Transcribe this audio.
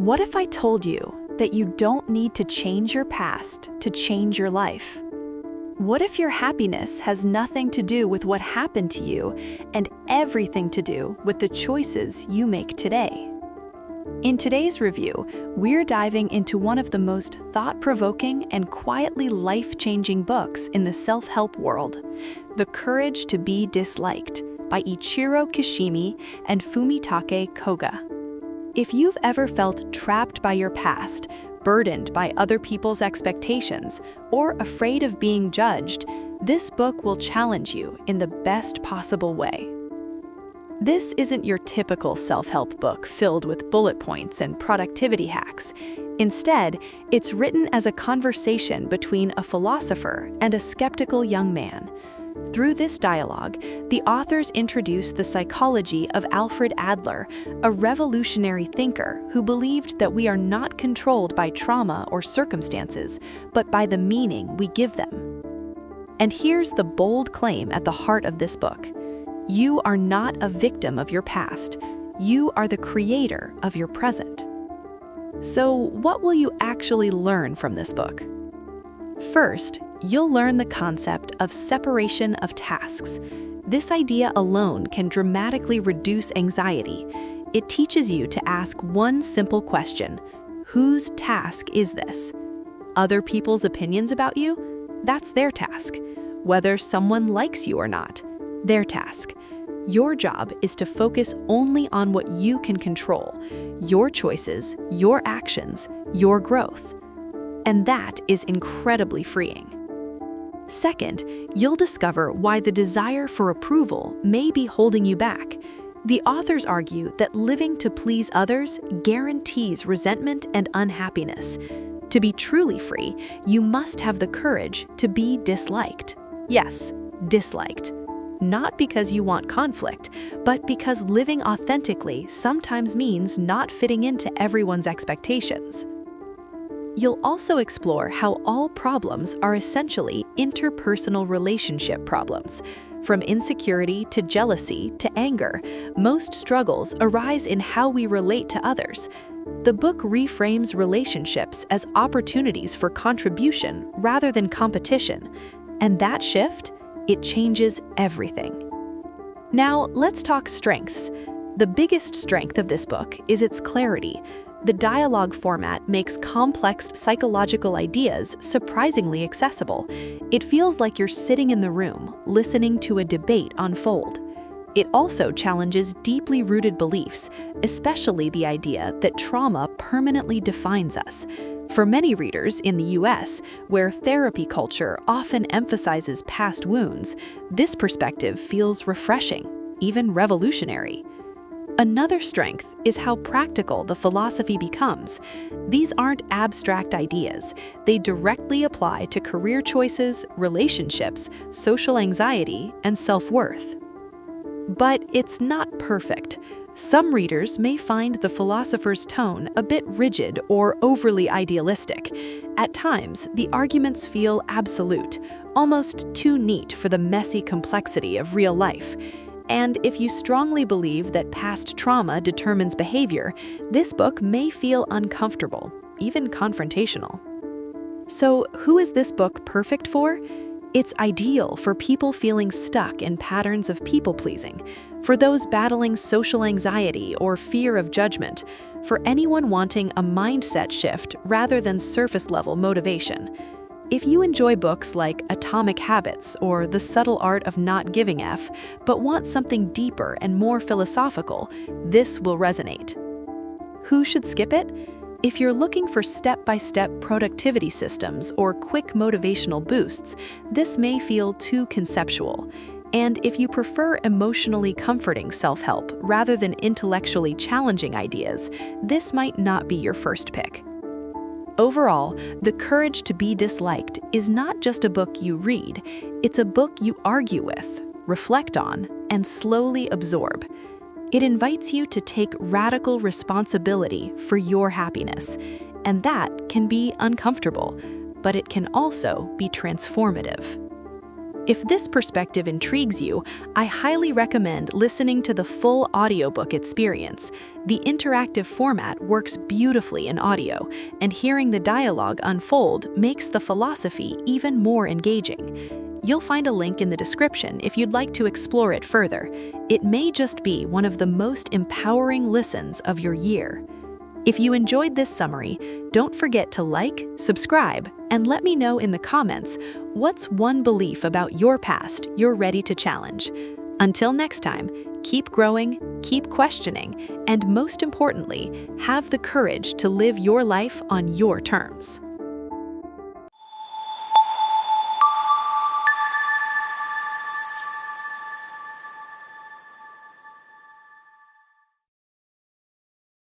What if I told you that you don't need to change your past to change your life? What if your happiness has nothing to do with what happened to you and everything to do with the choices you make today? In today's review, we're diving into one of the most thought-provoking and quietly life-changing books in the self-help world, The Courage to Be Disliked by Ichiro Kishimi and Fumitake Koga. If you've ever felt trapped by your past, burdened by other people's expectations, or afraid of being judged, this book will challenge you in the best possible way. This isn't your typical self-help book filled with bullet points and productivity hacks. Instead, it's written as a conversation between a philosopher and a skeptical young man. Through this dialogue, the authors introduce the psychology of Alfred Adler, a revolutionary thinker who believed that we are not controlled by trauma or circumstances, but by the meaning we give them. And here's the bold claim at the heart of this book. You are not a victim of your past. You are the creator of your present. So, what will you actually learn from this book? First, you'll learn the concept of separation of tasks. This idea alone can dramatically reduce anxiety. It teaches you to ask one simple question: whose task is this? Other people's opinions about you? That's their task. Whether someone likes you or not, their task. Your job is to focus only on what you can control: your choices, your actions, your growth. And that is incredibly freeing. Second, you'll discover why the desire for approval may be holding you back. The authors argue that living to please others guarantees resentment and unhappiness. To be truly free, you must have the courage to be disliked. Yes, disliked. Not because you want conflict, but because living authentically sometimes means not fitting into everyone's expectations. You'll also explore how all problems are essentially interpersonal relationship problems. From insecurity to jealousy to anger, most struggles arise in how we relate to others. The book reframes relationships as opportunities for contribution rather than competition. And that shift, it changes everything. Now, let's talk strengths. The biggest strength of this book is its clarity. The dialogue format makes complex psychological ideas surprisingly accessible. It feels like you're sitting in the room, listening to a debate unfold. It also challenges deeply rooted beliefs, especially the idea that trauma permanently defines us. For many readers in the US, where therapy culture often emphasizes past wounds, this perspective feels refreshing, even revolutionary. Another strength is how practical the philosophy becomes. These aren't abstract ideas. They directly apply to career choices, relationships, social anxiety, and self-worth. But it's not perfect. Some readers may find the philosopher's tone a bit rigid or overly idealistic. At times, the arguments feel absolute, almost too neat for the messy complexity of real life. And if you strongly believe that past trauma determines behavior, this book may feel uncomfortable, even confrontational. So, who is this book perfect for? It's ideal for people feeling stuck in patterns of people-pleasing, for those battling social anxiety or fear of judgment, for anyone wanting a mindset shift rather than surface-level motivation. If you enjoy books like Atomic Habits or The Subtle Art of Not Giving F, but want something deeper and more philosophical, this will resonate. Who should skip it? If you're looking for step-by-step productivity systems or quick motivational boosts, this may feel too conceptual. And if you prefer emotionally comforting self-help rather than intellectually challenging ideas, this might not be your first pick. Overall, The Courage to Be Disliked is not just a book you read, it's a book you argue with, reflect on, and slowly absorb. It invites you to take radical responsibility for your happiness, and that can be uncomfortable, but it can also be transformative. If this perspective intrigues you, I highly recommend listening to the full audiobook experience. The interactive format works beautifully in audio, and hearing the dialogue unfold makes the philosophy even more engaging. You'll find a link in the description if you'd like to explore it further. It may just be one of the most empowering listens of your year. If you enjoyed this summary, don't forget to like, subscribe, and let me know in the comments what's one belief about your past you're ready to challenge. Until next time, keep growing, keep questioning, and most importantly, have the courage to live your life on your terms.